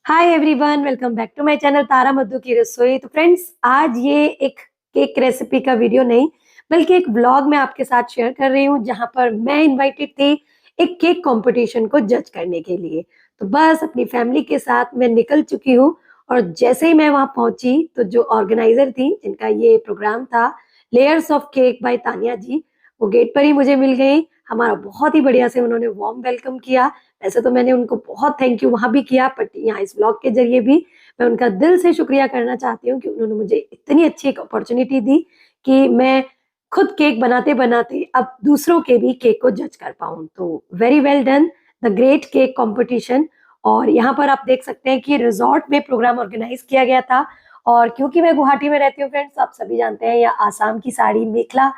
Hi everyone, welcome back to my channel Tara Madhu की रसोई। तो फ्रेंड्स, आज ये एक केक रेसिपी का वीडियो नहीं बल्कि एक व्लॉग मैं आपके साथ शेयर कर रही हूँ, जहाँ पर मैं इनवाइटेड थी एक केक कंपटीशन को जज करने के लिए। तो बस अपनी फैमिली के साथ मैं निकल चुकी हूँ और जैसे ही मैं वहाँ पहुंची तो जो ऑर्गेनाइजर थी, जिनका ये प्रोग्राम था, layers of cake by Tania ji, वो गेट पर ही मुझे मिल गई। हमारा बहुत ही बढ़िया से उन्होंने वार्म वेलकम किया। वैसे तो मैंने उनको बहुत थैंक यू वहाँ भी किया, बट यहाँ इस ब्लॉग के जरिए भी मैं उनका दिल से शुक्रिया करना चाहती हूँ कि उन्होंने मुझे इतनी अच्छी एक अपॉर्चुनिटी दी कि मैं खुद केक बनाते बनाते अब दूसरों के भी केक को जज कर पाऊँ। तो very well done, the great cake competition. और यहाँ पर आप देख सकते हैं कि रिजॉर्ट में प्रोग्राम ऑर्गेनाइज किया गया था। और क्योंकि मैं गुवाहाटी में रहती हूँ फ्रेंड्स, आप सभी जानते हैं यहाँ आसाम की साड़ी मेखला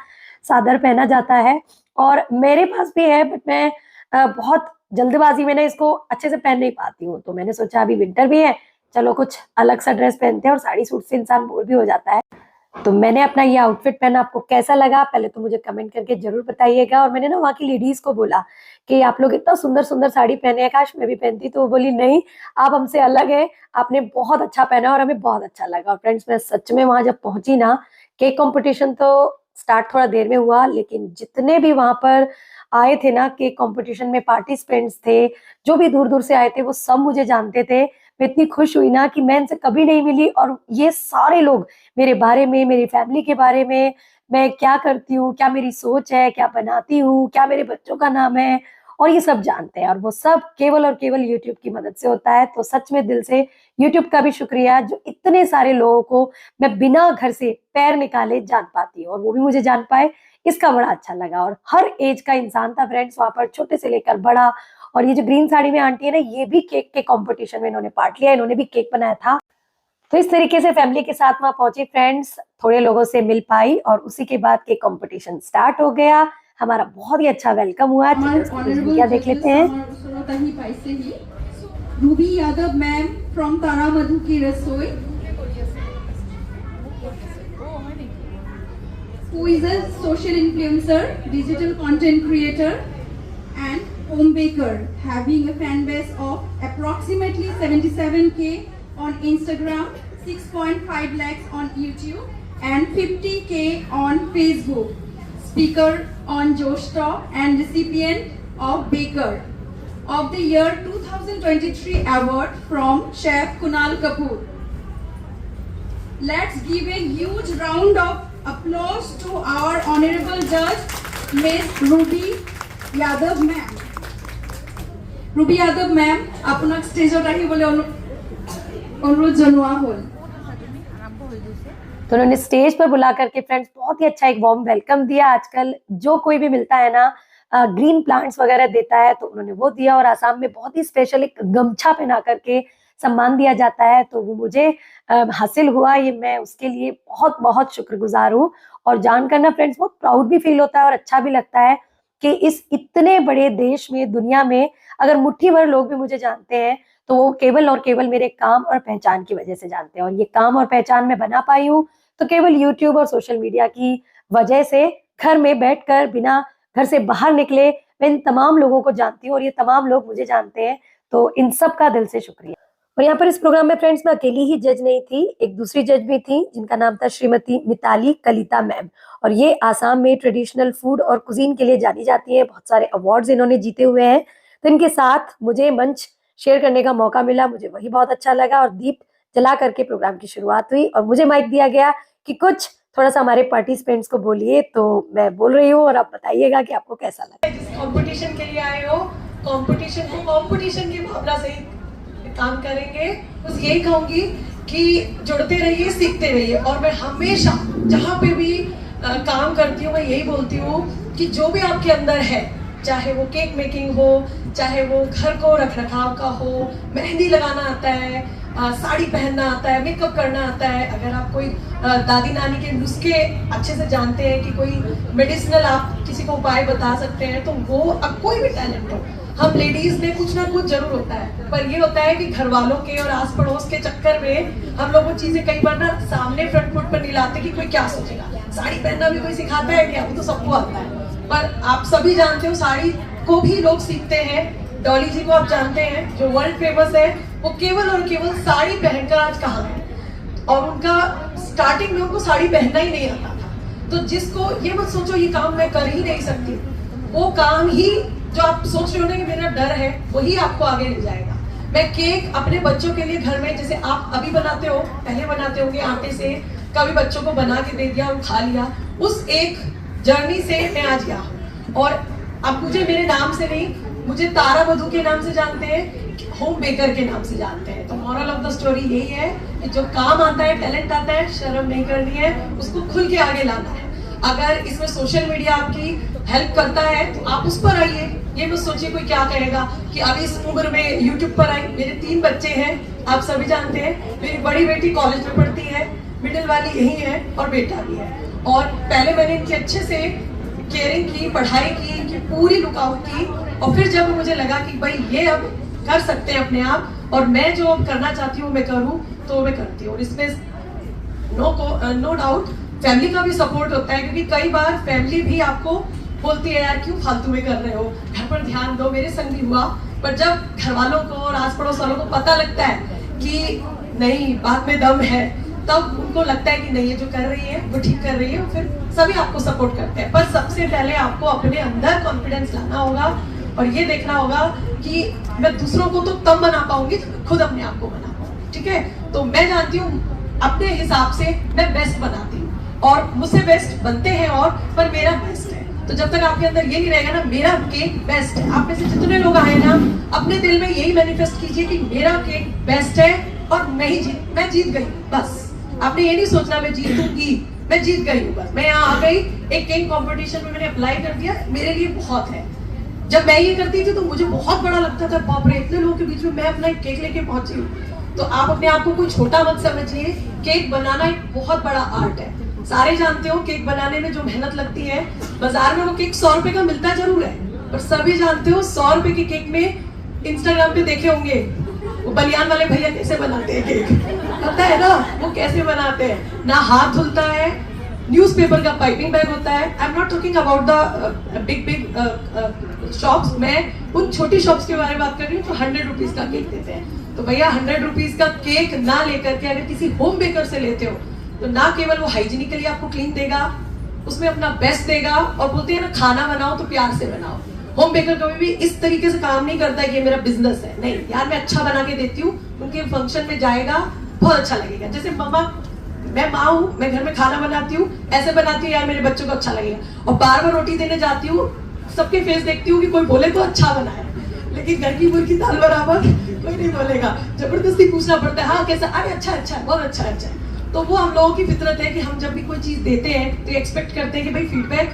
सादर पहना जाता है और मेरे पास भी है, बट मैं बहुत जल्दबाजी में ना इसको अच्छे से पहन नहीं पाती हूँ। तो मैंने सोचा अभी विंटर भी है, चलो कुछ अलग सा ड्रेस पहनते हैं, और साड़ी सूट से इंसान बोर भी हो जाता है। तो मैंने अपना ये आउटफिट पहना, आपको कैसा लगा पहले तो मुझे कमेंट करके जरूर बताइएगा। और मैंने ना वहाँ की लेडीज को बोला कि आप लोग इतना सुंदर सुंदर साड़ी पहने हैं, काश मैं भी पहनती। तो वो बोली नहीं, आप हमसे अलग है, आपने बहुत अच्छा पहना और हमें बहुत अच्छा लगा। और फ्रेंड्स, मैं सच में वहां जब पहुंची ना, केक कॉम्पिटिशन तो स्टार्ट थोड़ा देर में हुआ, लेकिन जितने भी वहां पर आए थे ना केक कंपटीशन में पार्टिसिपेंट्स थे, जो भी दूर दूर से आए थे, वो सब मुझे जानते थे। मैं इतनी खुश हुई ना कि मैं इनसे कभी नहीं मिली, और ये सारे लोग मेरे बारे में, मेरी फैमिली के बारे में, मैं क्या करती हूँ, क्या मेरी सोच है, क्या बनाती हूँ, क्या मेरे बच्चों का नाम है, और ये सब जानते हैं। और वो सब केवल और केवल यूट्यूब की मदद से होता है। तो सच में दिल से यूट्यूब का भी शुक्रिया, जो इतने सारे लोगों को मैं बिना घर से पैर निकाले जान पाती हूँ, और वो भी मुझे जान पाए, इसका बड़ा अच्छा लगा। और हर एज का इंसान था फ्रेंड्स वहां पर, छोटे से लेकर बड़ा। और ये जो ग्रीन साड़ी में आंटी है ना, ये भी केक के कंपटीशन में इन्होंने पार्ट लिया, इन्होंने भी केक बनाया था। तो इस तरीके से फैमिली के साथ वहां पहुंची फ्रेंड्स, थोड़े लोगों से मिल पाई, और उसी के बाद केक कंपटीशन स्टार्ट हो गया। हमारा बहुत ही अच्छा वेलकम हुआ। क्या देख लेते हैं। रूबी यादव मैम फ्रॉम तारा मधु की रसोई, who is a social influencer, digital content creator and home baker, having a fan base of approximately 77k on Instagram, 6.5 lakhs on YouTube and 50k on Facebook. Speaker on Josh Talk and recipient of Baker of the Year 2023 award from Chef Kunal Kapoor. Let's give a huge round of applause to our honorable judge, Miss Ruby Yadav ma'am. Ruby Yadav ma'am, আপোনাক ষ্টেজত আহিবলৈ অনুৰোধ জনোৱা হ'ল। तो उन्होंने stage पर बुला करके फ्रेंड्स बहुत ही अच्छा एक वार्म वेलकम दिया। आजकल जो कोई भी मिलता है ना, ग्रीन प्लांट्स वगैरह देता है, तो उन्होंने वो दिया। और आसाम में बहुत ही स्पेशल एक गमछा पहना करके सम्मान दिया जाता है, तो वो मुझे हासिल हुआ। ये मैं उसके लिए बहुत बहुत शुक्रगुजार हूँ। और जानकर ना फ्रेंड्स बहुत प्राउड भी फील होता है और अच्छा भी लगता है कि इस इतने बड़े देश में, दुनिया में, अगर मुट्ठी भर लोग भी मुझे जानते हैं, तो वो केवल और केवल मेरे काम और पहचान की वजह से जानते हैं। और ये काम और पहचान मैं बना पाई हूँ तो केवल यूट्यूब और सोशल मीडिया की वजह से। घर में बैठकर बिना घर से बाहर निकले मैं इन तमाम लोगों को जानती हूँ, और ये तमाम लोग मुझे जानते हैं। तो इन सब का दिल से शुक्रिया। और यहाँ पर इस प्रोग्राम में फ्रेंड्स मैं अकेली ही जज नहीं थी, एक दूसरी जज भी थी, जिनका नाम था श्रीमती मिताली कलिता मैम। और ये आसाम में ट्रेडिशनल फूड और कुजीन के लिए जानी जाती है, बहुत सारे अवार्ड्स इन्होंने जीते हुए हैं। तो इनके साथ मुझे मंच शेयर करने का मौका मिला, मुझे वही बहुत अच्छा लगा। और दीप जला करके प्रोग्राम की शुरुआत हुई और मुझे माइक दिया गया कि कुछ थोड़ा सा हमारे पार्टिसिपेंट्स को बोलिए। तो मैं बोल रही हूँ और आप बताइएगा कि आपको कैसा लगा। जिस कंपटीशन के लिए आए हो, कंपटीशन को कंपटीशन की भावना से काम करेंगे। बस यही कहूंगी कि जुड़ते रहिए, सीखते रहिए। और मैं हमेशा जहाँ पे भी काम करती हूँ, मैं यही बोलती हूँ कि जो भी आपके अंदर है, चाहे वो केक मेकिंग हो, चाहे वो घर को रख रखाव का हो, मेहंदी लगाना आता है, साड़ी पहनना आता है, मेकअप करना आता है, अगर आप कोई दादी नानी के नुस्खे अच्छे से जानते हैं कि कोई मेडिसिनल आप किसी को उपाय बता सकते हैं, तो वो अब कोई भी टैलेंट हो, हम लेडीज में कुछ ना कुछ जरूर होता है। पर ये होता है कि घर वालों के और आस पड़ोस के चक्कर में हम लोग वो चीजें कई बार ना सामने फ्रंट फुट पर नहीं लाते कि कोई क्या सोचेगा। साड़ी पहनना भी कोई सिखाता है क्या? वो तो सबको आता है। पर आप सभी जानते हो साड़ी को भी लोग सीखते हैं, डॉली जी को आप जानते हैं, जो वर्ल्ड फेमस है, वो केवल और केवल साड़ी पहनकर आज कहाँ है। और उनका स्टार्टिंग में उनको साड़ी पहनना ही नहीं आता था। तो जिसको ये मत सोचो ये काम मैं कर ही नहीं सकती, वो काम ही जो आप सोच रहे हो ना कि मेरा डर है, वही आपको आगे ले जाएगा। मैं केक अपने बच्चों के लिए घर में, जैसे आप अभी बनाते हो, पहले बनाते होंगे आटे से, कभी बच्चों को बना के दे दिया और खा लिया, उस एक जर्नी से मैं आज यहाँ। और अब मुझे मेरे नाम से नहीं, मुझे तारा मधु के नाम से जानते हैं, होम बेकर के नाम से जानते हैं। तो मॉरल ऑफ द स्टोरी यही है कि जो काम आता है, टैलेंट आता है, शर्म नहीं करनी है, उसको खुल के आगे लाना है। अगर इसमें सोशल मीडिया आपकी हेल्प करता है तो आप उस पर आइए। ये मत सोचिए कोई क्या कहेगा कि अभी इस उम्र में यूट्यूब पर आई। मेरे 3 बच्चे हैं, आप सभी जानते हैं। मेरी बड़ी बेटी कॉलेज में पढ़ती है, मिडिल वाली यही है और बेटा भी है। और पहले मैंने इनकी अच्छे से केयरिंग की, पढ़ाई की, इनकी पूरी लुकआउट की। और फिर जब मुझे लगा कि भाई ये अब कर सकते हैं अपने आप, और मैं जो करना चाहती हूँ मैं करूँ, तो मैं करती हूँ। और इसमें नो डाउट फैमिली का भी सपोर्ट होता है, क्योंकि कई बार फैमिली भी आपको बोलती है यार क्यों फालतू में कर रहे हो, घर पर ध्यान दो। मेरे संग भी हुआ, पर जब घर वालों को और आस पड़ोस वालों को पता लगता है कि नहीं बात में दम है, तब उनको लगता है कि नहीं ये जो कर रही है वो ठीक कर रही है, फिर सभी आपको सपोर्ट करते हैं। पर सबसे पहले आपको अपने अंदर कॉन्फिडेंस लाना होगा और ये देखना होगा कि मैं दूसरों को तो तब बना पाऊंगी जब खुद अपने आप को बना पाऊंगी। ठीक है, तो मैं जानती हूँ अपने हिसाब से मैं बेस्ट बनाती हूँ, और मुझसे बेस्ट बनते हैं, और पर मेरा बेस्ट है। तो जब तक आपके अंदर ये नहीं रहेगा ना मेरा केक बेस्ट है, आप में से जितने लोग आए ना अपने दिल में यही मैनिफेस्ट कीजिए कि मेरा केक बेस्ट है और मैं जीत गई। बस आपने ये नहीं सोचना मैं जीतूंगी, मैं जीत गई हूँ। बस मैं यहाँ आ गई, एक केक कंपटीशन में मैंने अप्लाई कर दिया, मेरे लिए बहुत है। जब मैं ये करती थी तो मुझे बहुत बड़ा लगता था, बाप रे इतने लोगों के बीच में मैं अपना एक केक लेके पहुंची हूँ। तो आप अपने आप को कोई छोटा मत समझिए, केक बनाना एक बहुत बड़ा आर्ट है। सारे जानते हो केक बनाने में जो मेहनत लगती है। बाजार में वो केक 100 रुपए का मिलता जरूर है, पर सभी जानते हो 100 रुपए के केक में इंस्टाग्राम पे देखे होंगे वो बलियान वाले भैया कैसे बनाते हैं केक, पता है ना वो कैसे बनाते हैं। ना हाथ धुलता है, न्यूज़पेपर का पाइपिंग बैग होता है। I am not talking about the big shops, मैं उन छोटी शॉप्स के बारे में बात कर रही हूँ जो 100 रुपीज का केक देते हैं। तो भैया 100 रुपीज का केक ना लेकर के अगर किसी होम बेकर से लेते हो तो ना केवल वो हाइजीनिकली आपको क्लीन देगा, उसमें अपना बेस्ट देगा, और बोलते हैं ना खाना बनाओ तो प्यार से बनाओ। होम बेकर कभी भी इस तरीके से काम नहीं करता है कि मेरा बिजनेस है, नहीं यार मैं अच्छा बना के देती हूँ, उनके फंक्शन में जाएगा बहुत अच्छा लगेगा। जैसे मम्मा, मैं माँ हूँ, मैं घर में खाना बनाती हूँ, ऐसे बनाती हूँ यार मेरे बच्चों को अच्छा लगेगा। और बार बार रोटी देने जाती हूँ, सबके फेस देखती हूँ कि कोई बोले तो अच्छा बना है, लेकिन घर की मुर्गी दाल बराबर कोई नहीं बोलेगा, जबरदस्ती पूछना पड़ता है हाँ कैसा, अरे अच्छा अच्छा बहुत अच्छा अच्छा। तो वो हम लोगों की फितरत है कि हम जब भी कोई चीज देते हैं तो एक्सपेक्ट करते हैं कि भाई फीडबैक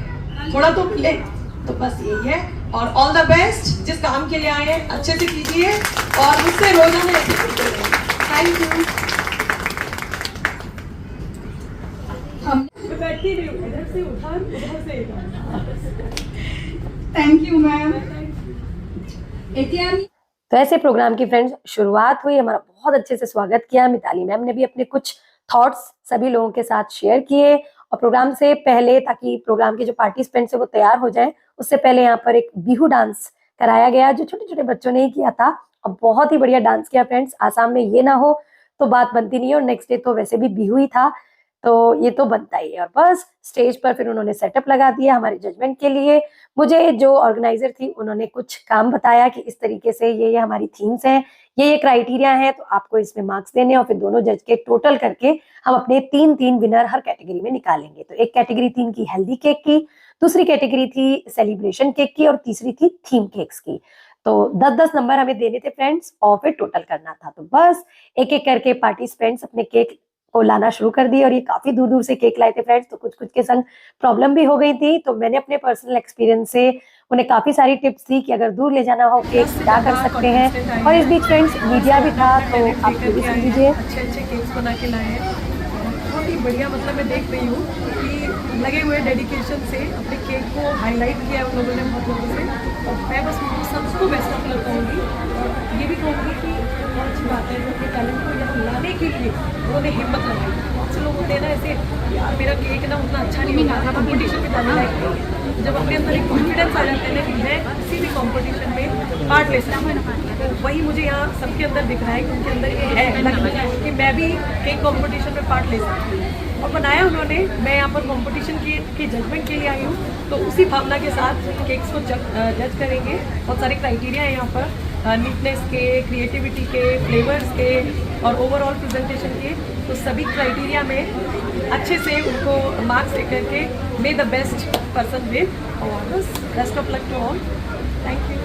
थोड़ा तो मिले। तो बस यही है, और ऑल द बेस्ट। जिस काम के लिए आए हैं अच्छे से कीजिए और मुझसे रोजाना ऐसे करते रहिए। Thank you. हम बैठती नहीं हूँ, इधर से उधर से इधर। Thank you ma'am. एटीएम तो ऐसे प्रोग्राम की फ्रेंड्स शुरुआत हुई, हमारा बहुत अच्छे से स्वागत किया। मिताली मैम ने भी अपने कुछ थॉट्स सभी लोगों के साथ शेयर किए, और प्रोग्राम से पहले, ताकि प्रोग्राम के जो पार्टिसिपेंट्स है वो तैयार हो जाएं, उससे पहले यहाँ पर एक बिहू डांस कराया गया जो छोटे छोटे बच्चों ने ही किया था, और बहुत ही बढ़िया डांस किया फ्रेंड्स। आसाम में ये ना हो तो बात बनती नहीं है, और नेक्स्ट डे तो वैसे भी बिहू ही था, तो ये तो बनता ही है। और बस स्टेज पर फिर उन्होंने सेटअप लगा दिया हमारे जजमेंट के लिए। मुझे जो ऑर्गेनाइजर थी उन्होंने कुछ काम बताया कि इस तरीके से ये हमारी थीम्स हैं, ये क्राइटेरिया है, तो आपको इसमें मार्क्स देने, और फिर दोनों जज के टोटल करके हम अपने 3 विनर हर कैटेगरी में निकालेंगे। तो एक कैटेगरी थी इनकी हेल्दी केक की, दूसरी कैटेगरी थी सेलिब्रेशन केक की, और तीसरी थी थीम केक्स की। तो 10-10 नंबर हमें देने थे फ्रेंड्स, और फिर टोटल करना था। तो बस एक एक करके पार्टिसिपेंट्स अपने केक को लाना शुरू कर दिए, और ये काफी दूर दूर से केक लाए थे फ्रेंड्स। तो कुछ कुछ के संग प्रॉब्लम भी हो गई थी, तो मैंने अपने पर्सनल एक्सपीरियंस से उन्हें काफी सारी टिप्स दी कि अगर दूर ले जाना हो केक क्या कर सकते हैं। और इस बीच फ्रेंड्स मीडिया भी था, तो आप भी सुन लीजिए। अच्छे अच्छे केक्स बना के लाए हैं, बहुत ही बढ़िया। मतलब मैं देख रही हूँ कि लगे हुए डेडिकेशन से अपने केक को हाईलाइट किया उन लोगों ने बहुत लोगों से, और मैं बस उनको सबको बेस्ट ऑफ लक कहूँगी। और ये भी कहूँगी कि बहुत अच्छी बात है जो अपने टैलेंट को यहाँ लाने के लिए उन्होंने हिम्मत लगाई। बहुत से लोग होते हैं ना ऐसे, यार मेरा केक ना उतना अच्छा नहीं होगा, कॉम्पिटिशन में जाने लायक नहीं। जब अपने अंदर एक कॉन्फिडेंस आ जाता है ना कि मैं किसी भी कॉम्पिटिशन में पार्ट ले सकती हूँ, तो वही मुझे यहाँ सबके अंदर दिख रहा है कि उनके अंदर ये है लग कि मैं भी केक कॉम्पिटिशन में पार्ट ले सकती हूँ। और बनाया उन्होंने। मैं यहाँ पर कॉम्पिटिशन की जजमेंट के लिए आई हूँ, तो उसी भावना के साथ केक्स को जज करेंगे। बहुत सारे क्राइटेरिया है यहाँ पर, नीटनेस के, क्रिएटिविटी के, फ्लेवर्स के और ओवरऑल प्रेजेंटेशन के। तो सभी क्राइटेरिया में अच्छे से उनको मार्क्स दे करके may the best person win. और बस best of luck to all. Thank you.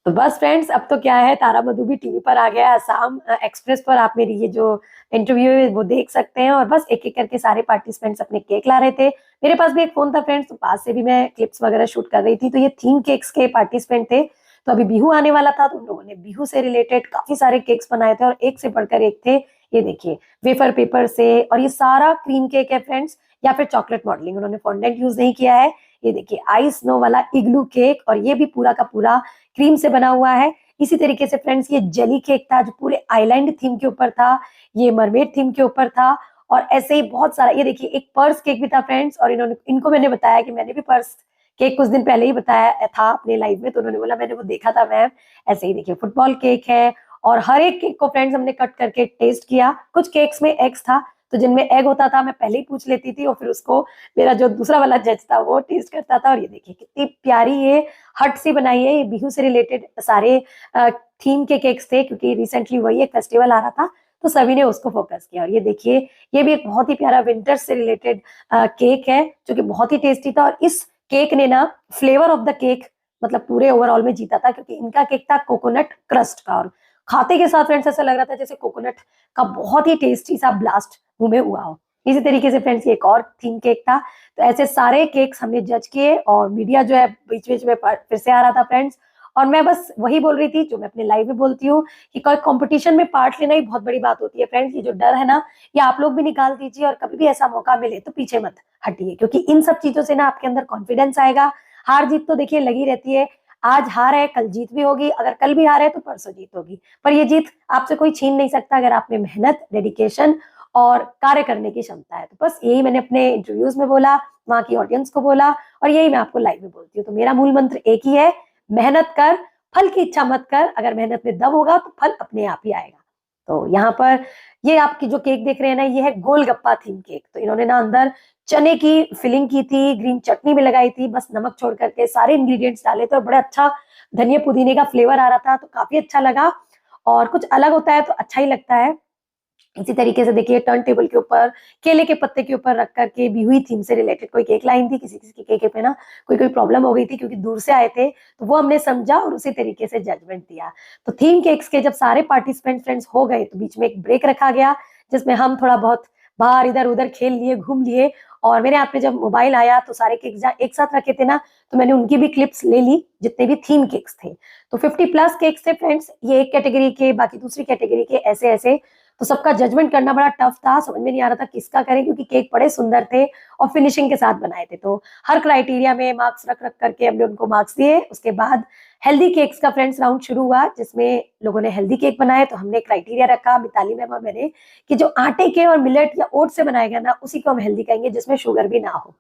तो बस फ्रेंड्स, अब तो क्या है, तारा मधु भी टीवी पर आ गया है। असम एक्सप्रेस पर आप मेरी ये जो इंटरव्यू है वो देख सकते हैं। और बस एक एक करके सारे पार्टिसिपेंट्स अपने केक ला रहे थे। मेरे पास भी एक फोन था फ्रेंड्स, तो पास से भी मैं क्लिप्स वगैरह शूट कर रही थी। तो ये थीम केक्स के पार्टिसिपेंट थे। तो अभी बिहू आने वाला था, तो उन लोगों ने बिहू से रिलेटेड काफी सारे केक्स बनाए थे और एक से बढ़कर एक थे। ये देखिए, वेफर पेपर से, और ये सारा क्रीम केक है फ्रेंड्स, या फिर चॉकलेट मॉडलिंग, उन्होंने फॉन्डेंट यूज नहीं किया है। ये देखिए आइस स्नो वाला इग्लू केक, और ये भी पूरा का पूरा क्रीम से बना हुआ है। इसी तरीके से फ्रेंड्स ये जेली केक था जो पूरे आइलैंड थीम के ऊपर था, ये मरमेड थीम के ऊपर था। और ऐसे ही बहुत सारा, ये देखिए एक पर्स केक भी था फ्रेंड्स। और इनको मैंने बताया कि मैंने भी पर्स केक कुछ दिन पहले ही बताया था अपने लाइव में, तो उन्होंने बोला मैंने वो देखा था मैम। ऐसे ही देखिए फुटबॉल केक है। और हर एक केक को फ्रेंड्स हमने कट करके टेस्ट किया। कुछ केक्स में एग्स था, तो जिनमें एग होता था मैं पहले ही पूछ लेती थी, और फिर उसको मेरा जो दूसरा वाला जज था वो टेस्ट करता था। और ये देखिए कितनी प्यारी ये हट सी बनाई है। ये बिहू से रिलेटेड सारे थीम के केक्स थे, क्योंकि रिसेंटली वही एक फेस्टिवल आ रहा था, तो सभी ने उसको फोकस किया। और ये देखिए, ये भी एक बहुत ही प्यारा विंटर से रिलेटेड केक है, जो कि बहुत ही टेस्टी था। और इस केक ने ना फ्लेवर ऑफ द केक मतलब पूरे ओवरऑल में जीता था, क्योंकि इनका केक था कोकोनट क्रस्ट का। और खाते के साथ फ्रेंड्स ऐसा लग रहा था जैसे कोकोनट का बहुत ही टेस्टी सा ब्लास्ट मुंह में हुआ हो। इसी तरीके से फ्रेंड्स ये एक और थीम केक था। तो ऐसे सारे केक्स हमने जज किए, और मीडिया जो है बीच बीच में फिर से आ रहा था फ्रेंड्स। और मैं बस वही बोल रही थी जो मैं अपने लाइव में बोलती हूँ, कि कोई कंपटीशन में पार्ट लेना ही बहुत बड़ी बात होती है फ्रेंड्स। ये जो डर है ना, ये आप लोग भी निकाल दीजिए, और कभी भी ऐसा मौका मिले तो पीछे मत हटिए, क्योंकि इन सब चीजों से ना आपके अंदर कॉन्फिडेंस आएगा। हार जीत तो देखिए लगी रहती है, आज हार है कल जीत भी होगी, अगर कल भी हार है तो परसों जीत होगी। पर ये जीत आपसे कोई छीन नहीं सकता, अगर आप में मेहनत, डेडिकेशन और कार्य करने की क्षमता है। तो बस यही मैंने अपने इंटरव्यूज में बोला, वहां की ऑडियंस को बोला, और यही मैं आपको लाइव में बोलती हूँ। तो मेरा मूल मंत्र एक ही है, मेहनत कर, फल की इच्छा मत कर। अगर मेहनत में दम होगा तो फल अपने आप ही आएगा। तो यहाँ पर ये आपकी जो केक देख रहे हैं ना, ये है गोलगप्पा थीम केक। तो इन्होंने ना अंदर चने की फिलिंग की थी, ग्रीन चटनी भी लगाई थी, बस नमक छोड़ करके सारे इंग्रेडिएंट्स डाले थे, और बड़ा अच्छा धनिया पुदीने का फ्लेवर आ रहा था, तो काफी अच्छा लगा। और कुछ अलग होता है तो अच्छा ही लगता है। इसी तरीके से देखिए टर्न टेबल के ऊपर केले के पत्ते के ऊपर रख करके भी हुई थीम से रिलेटेड कोई केक लाइन थी। किसी किसी के केक पे ना कोई प्रॉब्लम हो गई थी, क्योंकि दूर से आए थे, तो वो हमने समझा और उसी तरीके से जजमेंट दिया। तो थीम केक्स के जब सारे पार्टिसिपेंट फ्रेंड्स हो गए, तो बीच में एक ब्रेक रखा गया, जिसमें हम थोड़ा बहुत बाहर इधर उधर खेल लिए, घूम लिए। और मेरे हाथ में जब मोबाइल आया, तो सारे केक एक साथ रखे थे ना, तो मैंने उनकी भी क्लिप्स ले ली, जितने भी थीम केक्स थे। तो 50+ केक्स थे फ्रेंड्स, ये एक कैटेगरी के, बाकी दूसरी कैटेगरी के, ऐसे ऐसे। तो सबका जजमेंट करना बड़ा टफ था, समझ में नहीं आ रहा था किसका करें, क्योंकि केक बड़े सुंदर थे और फिनिशिंग के साथ बनाए थे। तो हर क्राइटेरिया में मार्क्स रख रख करके हमने उनको मार्क्स दिए। उसके बाद हेल्दी केक्स का फ्रेंड्स राउंड शुरू हुआ, जिसमें लोगों ने हेल्दी केक बनाए। तो हमने क्राइटेरिया रखा, मिताली मैम और मैंने, कि जो आटे के और मिलेट या ओट से बनाया गया ना, उसी को हम हेल्दी कहेंगे, जिसमें शुगर भी ना हो।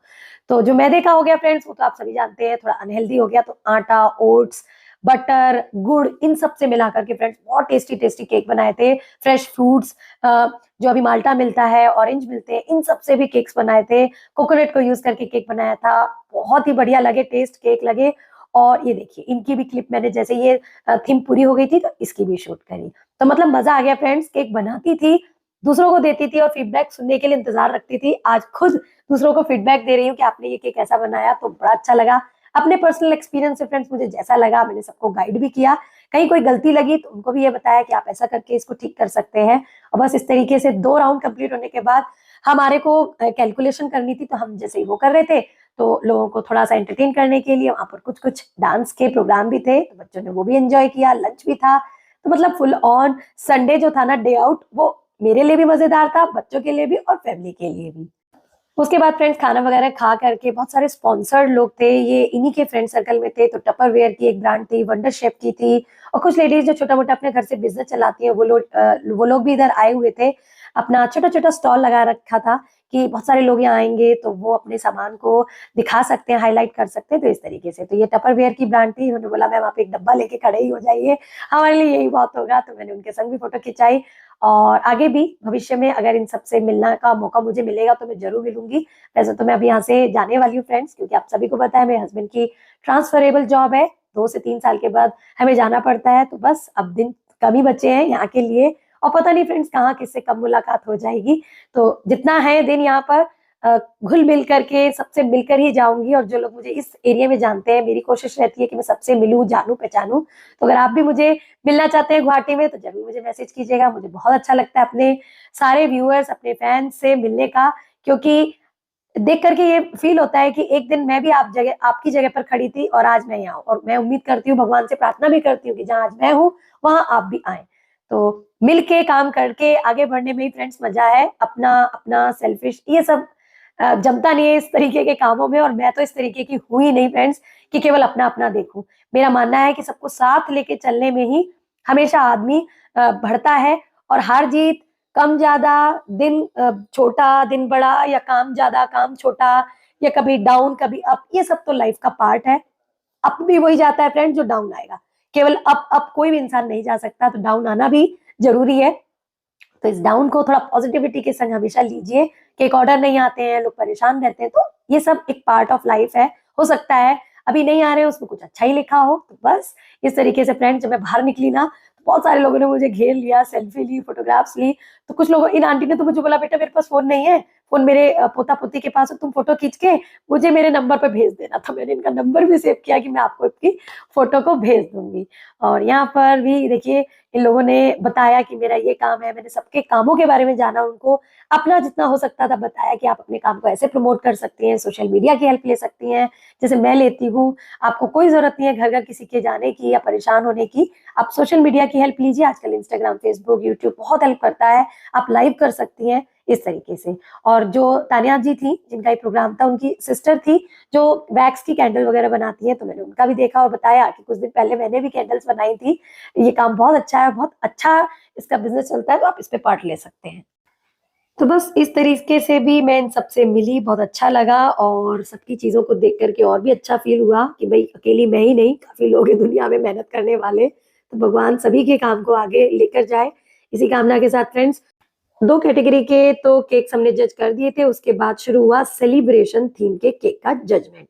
तो जो मैदे का हो गया फ्रेंड्स, वो तो आप सभी जानते हैं, थोड़ा अनहेल्दी हो गया। तो आटा, ओट्स, बटर, गुड़, इन सब से मिलाकर के फ्रेंड्स बहुत टेस्टी टेस्टी केक बनाए थे। फ्रेश फ्रूट्स, जो अभी माल्टा मिलता है, ऑरेंज मिलते हैं, इन सब से भी केक्स बनाए थे। कोकोनट को यूज करके केक बनाया था, बहुत ही बढ़िया लगे, टेस्ट केक लगे। और ये देखिए इनकी भी क्लिप मैंने, जैसे ये थीम पूरी हो गई थी तो इसकी भी शूट करी। तो मतलब मजा आ गया फ्रेंड्स। केक बनाती थी, दूसरों को देती थी, और फीडबैक सुनने के लिए इंतजार रखती थी। आज खुद दूसरों को फीडबैक दे रही हूँ कि आपने ये केक ऐसा बनाया, तो बड़ा अच्छा लगा। अपने पर्सनल एक्सपीरियंस से फ्रेंड्स मुझे जैसा लगा, मैंने सबको गाइड भी किया। कहीं कोई गलती लगी तो उनको भी ये बताया कि आप ऐसा करके इसको ठीक कर सकते हैं। और बस इस तरीके से 2 राउंड कंप्लीट होने के बाद हमारे को कैलकुलेशन करनी थी, तो हम जैसे ही वो कर रहे थे, तो लोगों को थोड़ा सा एंटरटेन करने के लिए वहां पर कुछ कुछ डांस के प्रोग्राम भी थे, तो बच्चों ने वो भी एंजॉय किया, लंच भी था। तो मतलब फुल ऑन संडे जो था ना, डे आउट, वो मेरे लिए भी मजेदार था, बच्चों के लिए भी और फैमिली के लिए भी। उसके बाद फ्रेंड्स खाना वगैरह खा करके बहुत सारे स्पॉन्सर्ड लोग थे, ये इन्हीं के फ्रेंड सर्कल में थे। तो टपरवेयर की एक ब्रांड थी, वंडर शेफ की थी, और कुछ लेडीज जो छोटा मोटा अपने घर से बिजनेस चलाती है वो लोग भी इधर आए हुए थे। अपना छोटा छोटा स्टॉल लगा रखा था कि बहुत सारे लोग यहाँ आएंगे तो वो अपने सामान को दिखा सकते हैं, हाईलाइट कर सकते हैं। तो इस तरीके से तो ये टपरवेयर की ब्रांड थी। उन्होंने बोला मैम आप एक डब्बा लेके खड़े ही हो जाइए, हमारे लिए यही बहुत होगा। तो मैंने उनके संग भी फोटो खिंचाई, और आगे भी भविष्य में अगर इन सबसे मिलने का मौका मुझे मिलेगा तो मैं जरूर मिलूंगी। वैसे तो मैं अभी यहाँ से जाने वाली हूँ फ्रेंड्स, क्योंकि आप सभी को पता है मेरे हस्बैंड की ट्रांसफरेबल जॉब है, 2 से 3 साल के बाद हमें जाना पड़ता है। तो बस अब दिन कम ही बचे हैं यहाँ के लिए, और पता नहीं फ्रेंड्स कहाँ किससे कब मुलाकात हो जाएगी। तो जितना है दिन यहाँ पर घुल मिल करके सबसे मिलकर ही जाऊंगी। और जो लोग मुझे इस एरिया में जानते हैं, मेरी कोशिश रहती है कि मैं सबसे मिलूं, जानूं, पहचानूं। तो अगर आप भी मुझे मिलना चाहते हैं गुवाहाटी में तो जरूर मुझे मैसेज कीजिएगा। मुझे बहुत अच्छा लगता है अपने सारे व्यूअर्स, अपने फैंस से मिलने का, क्योंकि देख करके ये फील होता है कि एक दिन मैं भी आपकी जगह पर खड़ी थी और आज मैं यहाँ हूँ। और मैं उम्मीद करती हूँ, भगवान से प्रार्थना भी करती हूँ कि जहाँ आज मैं हूँ वहां आप भी आए। तो मिलके काम करके आगे बढ़ने में ही फ्रेंड्स मजा है। अपना अपना सेल्फिश ये सब जमता नहीं है इस तरीके के कामों में, और मैं तो इस तरीके की हुई ही नहीं फ्रेंड्स कि केवल अपना अपना देखूं। मेरा मानना है कि सबको साथ लेके चलने में ही हमेशा आदमी बढ़ता है। और हार जीत, कम ज्यादा, दिन छोटा दिन बड़ा, या काम ज्यादा काम छोटा, या कभी डाउन कभी अप, ये सब तो लाइफ का पार्ट है। अप भी वही जाता है फ्रेंड जो डाउन आएगा, केवल अप कोई भी इंसान नहीं जा सकता। तो डाउन आना भी जरूरी है। तो इस डाउन को थोड़ा पॉजिटिविटी के संग हमेशा लीजिए कि एक ऑर्डर नहीं आते हैं, लोग परेशान रहते हैं, तो ये सब एक पार्ट ऑफ लाइफ है। हो सकता है अभी नहीं आ रहे उसमें कुछ अच्छा ही लिखा हो। तो बस इस तरीके से फ्रेंड जब मैं बाहर निकली ना तो बहुत सारे लोगों ने मुझे घेर लिया, सेल्फी ली, फोटोग्राफ्स ली। तो कुछ लोगों, इन आंटी ने तो मुझे बोला बेटा मेरे पास फोन नहीं है, फोन मेरे पोता पोती के पास है, तुम फोटो खींच के मुझे मेरे नंबर पे भेज देना। तो मैंने इनका नंबर भी सेव किया कि मैं आपको इसकी फोटो को भेज दूंगी। और यहाँ पर भी देखिए इन लोगों ने बताया कि मेरा ये काम है, मैंने सबके कामों के बारे में जाना, उनको अपना जितना हो सकता था बताया कि आप अपने काम को ऐसे प्रमोट कर सकती हैं, सोशल मीडिया की हेल्प ले सकती हैं जैसे मैं लेती हूँ। आपको कोई जरूरत नहीं है घर घर किसी के जाने की या परेशान होने की, आप सोशल मीडिया की हेल्प लीजिए। आजकल इंस्टाग्राम, फेसबुक, यूट्यूब बहुत हेल्प करता है, आप लाइव कर सकती हैं इस तरीके से। और जो तानिया जी थी जिनका ये प्रोग्राम था, उनकी सिस्टर थी जो वैक्स की कैंडल वगैरह बनाती है, तो मैंने उनका भी देखा और बताया कि कुछ दिन पहले मैंने भी कैंडल्स बनाई थी। ये काम बहुत अच्छा है, बहुत अच्छा इसका बिजनेस चलता है, तो आप इस पे पार्ट ले सकते हैं। तो बस इस तरीके से भी मैं इन सबसे मिली, बहुत अच्छा लगा, और सबकी चीजों को देख करके और भी अच्छा फील हुआ कि भाई अकेली मैं ही नहीं, काफी लोग हैं दुनिया में मेहनत करने वाले। तो भगवान सभी के काम को आगे लेकर जाए, इसी कामना के साथ फ्रेंड्स 2 कैटेगरी के तो केक्स हमने जज कर दिए थे। उसके बाद शुरू हुआ सेलिब्रेशन थीम के केक का जजमेंट।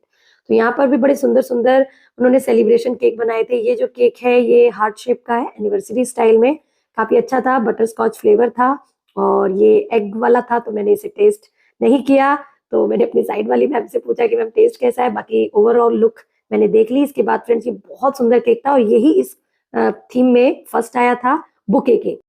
तो यहाँ पर भी बड़े सुंदर सुंदर उन्होंने सेलिब्रेशन केक बनाए थे। ये जो केक है ये हार्ट शेप का है, एनिवर्सरी स्टाइल में, काफी अच्छा था, बटर स्कॉच फ्लेवर था, और ये एग वाला था। तो मैंने इसे टेस्ट नहीं किया, तो मैंने अपनी साइड वाली मैम से पूछा कि मैम टेस्ट कैसा है। बाकी ओवरऑल लुक मैंने देख ली। इसके बाद फ्रेंड्स ये बहुत सुंदर केक था, और यही इस थीम में फर्स्ट आया था, बुके केक।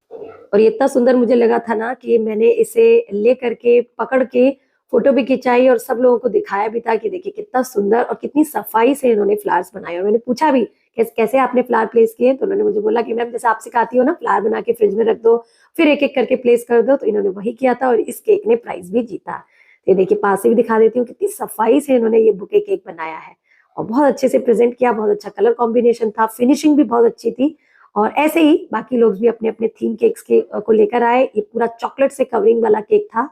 और ये इतना सुंदर मुझे लगा था ना कि मैंने इसे ले करके पकड़ के फोटो भी खिंचाई और सब लोगों को दिखाया भी था कि देखिए कितना सुंदर और कितनी सफाई से इन्होंने फ्लावर्स बनाए। और मैंने पूछा भी कैसे आपने फ्लावर प्लेस किए, तो उन्होंने मुझे बोला कि मैम जैसे आप सिखाती हो ना, फ्लावर बना के फ्रिज में रख दो, फिर एक एक करके प्लेस कर दो। तो इन्होंने वही किया था, और इस केक ने प्राइज भी जीता। तो ये देखिए पास से भी दिखा देती हूँ, कितनी सफाई से इन्होंने ये बुके केक बनाया है, और बहुत अच्छे से प्रेजेंट किया, बहुत अच्छा कलर कॉम्बिनेशन था, फिनिशिंग भी बहुत अच्छी थी। और ऐसे ही बाकी लोग भी अपने अपने थीम केक्स के को लेकर आए। ये पूरा चॉकलेट से कवरिंग वाला केक था।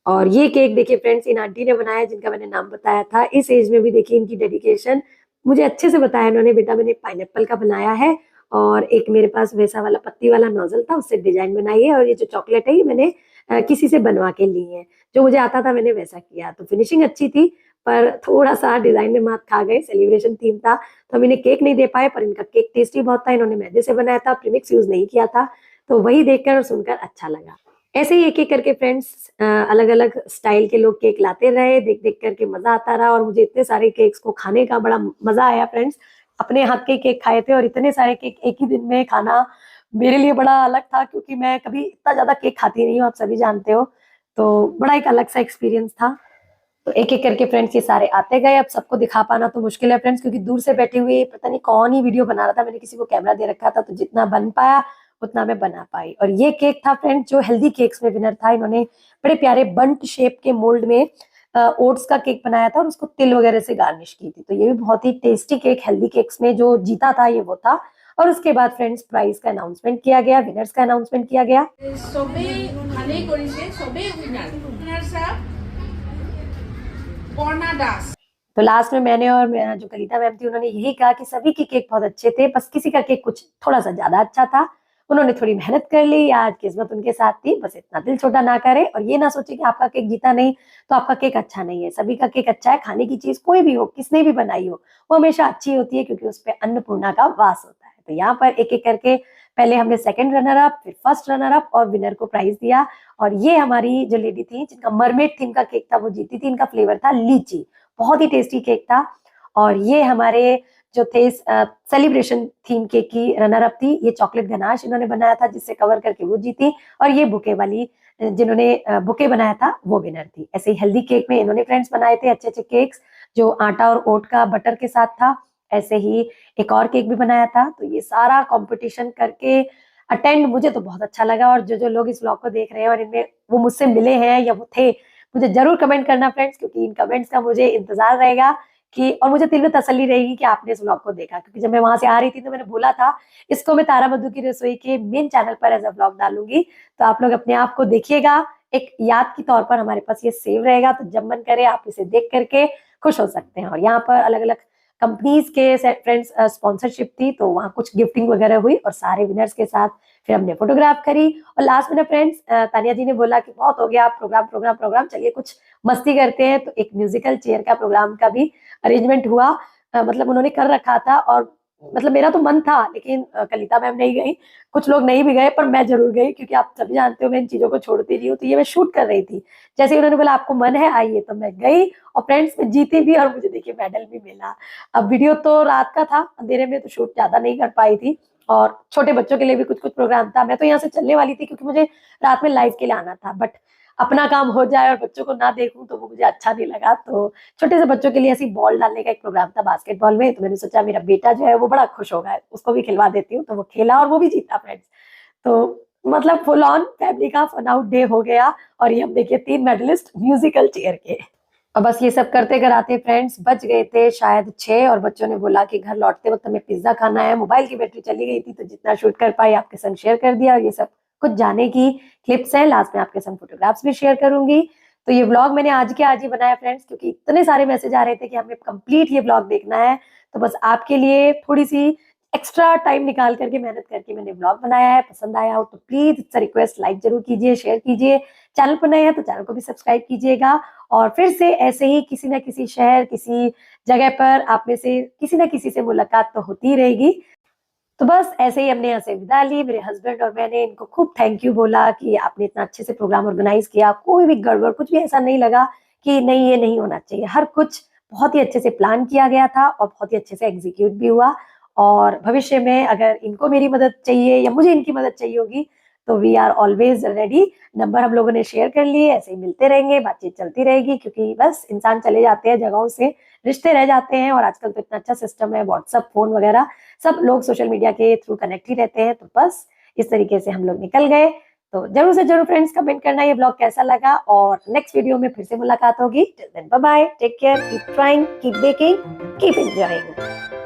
और ये केक देखिए फ्रेंड्स इन आंटी ने बनाया, जिनका मैंने नाम बताया था। इस एज में भी देखिए इनकी डेडिकेशन, मुझे अच्छे से बताया इन्होंने, बेटा मैंने पाइनएप्पल का बनाया है, और एक मेरे पास वैसा वाला पत्ती वाला नोजल था, उससे डिजाइन बनाई है, और ये जो चॉकलेट है ये मैंने किसी से बनवा के ली है, जो मुझे आता था मैंने वैसा किया। तो फिनिशिंग अच्छी थी, पर थोड़ा सा डिजाइन में मात खा गए। सेलिब्रेशन थीम था तो हम इन्हें केक नहीं दे पाए, पर इनका केक टेस्टी बहुत था। इन्होंने मैदे से बनाया था, प्रीमिक्स यूज नहीं किया था, तो वही देखकर और सुनकर अच्छा लगा। ऐसे ही एक एक करके फ्रेंड्स अलग अलग स्टाइल के लोग केक लाते रहे, देख देख करके मजा आता रहा, और मुझे इतने सारे केक्स को खाने का बड़ा मजा आया फ्रेंड्स। अपने हाथ के केक खाए थे, और इतने सारे केक एक ही दिन में खाना मेरे लिए बड़ा अलग था, क्योंकि मैं कभी इतना ज्यादा केक खाती नहीं हूँ, आप सभी जानते हो। तो बड़ा एक अलग सा एक्सपीरियंस था। तो एक एक करके फ्रेंड्स ये सारे आते गए। अब सबको दिखा पाना तो मुश्किल है फ्रेंड्स, क्योंकि दूर से बैठे हुए पता नहीं कौन ही वीडियो बना रहा था। मैंने किसी को कैमरा दे रखा था, तो जितना बन पाया उतना मैं बना पाई। और ये केक था फ्रेंड्स जो हेल्दी केक्स में विनर था। इन्होंने बड़े प्यारे बंट शेप के मोल्ड में ओट्स का केक बनाया था और उसको तिल वगैरह से गार्निश की थी। तो ये भी बहुत ही टेस्टी केक, हेल्दी केक्स में जो जीता था ये वो था। और उसके बाद फ्रेंड्स प्राइज का अनाउंसमेंट किया गया, विनर्स का अनाउंसमेंट किया गया। সবে ভালেই কৰিছে, সবে উইনাৰ সাহেব বৰ্ণা দাস। तो लास्ट में मैंने और जो कलिता मैम थी उन्होंने यही कहा कि सभी के केक बहुत अच्छे थे, बस किसी का केक कुछ थोड़ा सा ज्यादा अच्छा था। उन्होंने थोड़ी मेहनत कर ली, आज किस्मत उनके साथ थी, बस इतना दिल छोटा ना करे और ये ना सोचे कि आपका केक जीता नहीं तो आपका केक अच्छा नहीं है। सभी का केक अच्छा है। खाने की चीज कोई भी हो, किसने भी बनाई हो, वो हमेशा अच्छी होती है क्योंकि उस पर अन्नपूर्णा का वास होता है। तो यहाँ पर एक एक करके पहले हमने सेकंड रनर अप, फिर फर्स्ट रनर अप और विनर को प्राइज दिया। और ये हमारी जो लेडी थी जिनका मरमेड थीम का केक था वो जीती थी। इनका फ्लेवर था लीची, बहुत ही टेस्टी केक था। और ये हमारे जो थे सेलिब्रेशन थीम केक की रनर अप थी, ये चॉकलेट गनाश इन्होंने बनाया था जिससे कवर करके वो जीती। और ये बुके वाली जिन्होंने बुके बनाया था वो विनर थी। ऐसे ही हेल्दी केक में इन्होंने फ्रेंड्स बनाए थे अच्छे अच्छे केक्स जो आटा और ओट का बटर के साथ था। ऐसे ही एक और केक भी बनाया था। तो ये सारा कंपटीशन करके अटेंड मुझे तो बहुत अच्छा लगा। और जो जो लोग इस व्लॉग को देख रहे हैं और इनमें वो मुझसे मिले हैं या वो थे, मुझे जरूर कमेंट करना फ्रेंड्स, क्योंकि इन कमेंट्स का मुझे इंतजार रहेगा कि, और मुझे दिल में तसल्ली रहेगी कि आपने इस व्लॉग को देखा। क्योंकि जब मैं वहां से आ रही थी तो मैंने बोला था इसको मैं तारा मधु की रसोई के मेन चैनल पर एज अ व्लॉग डालूंगी। तो आप लोग अपने आप को देखिएगा, एक याद के तौर पर हमारे पास ये सेव रहेगा। तो जब मन करे आप इसे देख करके खुश हो सकते हैं। और यहाँ पर अलग अलग कंपनीज के फ्रेंड्स स्पॉन्सरशिप थी, तो वहाँ कुछ गिफ्टिंग वगैरह हुई और सारे विनर्स के साथ फिर हमने फोटोग्राफ करी। और लास्ट में ना फ्रेंड्स तानिया जी ने बोला कि बहुत हो गया प्रोग्राम प्रोग्राम प्रोग्राम, चलिए कुछ मस्ती करते हैं। तो एक म्यूजिकल चेयर का प्रोग्राम का भी अरेंजमेंट हुआ। मतलब उन्होंने कर रखा था और मतलब मेरा तो मन था, लेकिन कलिता मैम नहीं गई, कुछ लोग नहीं भी गए, पर मैं जरूर गई क्योंकि आप सभी जानते हो मैं इन चीजों को छोड़ती नहीं हूँ। तो ये मैं शूट कर रही थी, जैसे ही उन्होंने बोला आपको मन है आइए, तो मैं गई और फ्रेंड्स में जीती भी और मुझे देखिए मेडल भी मिला। अब वीडियो तो रात का था, अंधेरे में तो शूट ज्यादा नहीं कर पाई थी। और छोटे बच्चों के लिए भी कुछ कुछ प्रोग्राम था। मैं तो यहाँ से चलने वाली थी क्योंकि मुझे रात में लाइव के लिए आना था, बट अपना काम हो जाए और बच्चों को ना देखूं तो वो मुझे अच्छा नहीं लगा। तो छोटे से बच्चों के लिए ऐसी बॉल डालने का एक प्रोग्राम था बास्केटबॉल में। तो मैंने सोचा मेरा बेटा जो है वो बड़ा खुश होगा, उसको भी खिलवा देती हूँ। तो वो खेला और वो भी जीता फ्रेंड्स। तो मतलब फुल ऑन फैमिली का फन आउट डे हो गया। और ये हम देखिए 3 मेडलिस्ट म्यूजिकल चेयर के। और बस ये सब करते कराते फ्रेंड्स बज गए थे शायद 6 और बच्चों ने बोला कि घर लौटते वक्त हमें पिज्जा खाना है। मोबाइल की बैटरी चली गई थी तो जितना शूट कर पाई आपके संग शेयर कर दिया। और ये सब कुछ जाने की क्लिप्स हैं, लास्ट में आपके संग फोटोग्राफ्स भी शेयर करूंगी। तो ये व्लॉग मैंने आज के आज ही बनाया फ्रेंड्स, क्योंकि इतने सारे मैसेज आ रहे थे कि हमें कंप्लीट ये व्लॉग देखना है। तो बस आपके लिए थोड़ी सी एक्स्ट्रा टाइम निकाल करके मेहनत करके मैंने व्लॉग बनाया है। पसंद आया हो तो प्लीज इट्स रिक्वेस्ट, लाइक जरूर कीजिए, शेयर कीजिए। चैनल पर नए हैं तो चैनल को भी सब्सक्राइब कीजिएगा। और फिर से ऐसे ही किसी ना किसी शहर, किसी जगह पर आप में से किसी ना किसी से मुलाकात तो होती ही रहेगी। तो बस ऐसे ही हमने यहाँ से विदा ली। मेरे हस्बैंड और मैंने इनको खूब थैंक यू बोला कि आपने इतना अच्छे से प्रोग्राम ऑर्गेनाइज किया। कोई भी गड़बड़, कुछ भी ऐसा नहीं लगा कि नहीं ये नहीं होना चाहिए। हर कुछ बहुत ही अच्छे से प्लान किया गया था और बहुत ही अच्छे से एग्जीक्यूट भी हुआ। और भविष्य में अगर इनको मेरी मदद चाहिए या मुझे इनकी मदद चाहिए होगी तो we are always ready. Number हम लोगों ने शेयर कर लिए, ऐसे ही मिलते रहेंगे, बातचीत चलती रहेगी। क्योंकि बस इंसान चले जाते हैं जगहों से, रिश्ते रह जाते हैं। और आजकल तो इतना अच्छा सिस्टम है, व्हाट्सएप, फोन वगैरह, सब लोग सोशल मीडिया के थ्रू कनेक्ट ही रहते हैं। तो बस इस तरीके से हम लोग निकल गए। तो जरूर से जरूर फ्रेंड्स कमेंट करना ये ब्लॉग कैसा लगा। और नेक्स्ट वीडियो में फिर से मुलाकात होगी। Till then bye bye, take care, keep trying, keep baking, keep enjoying.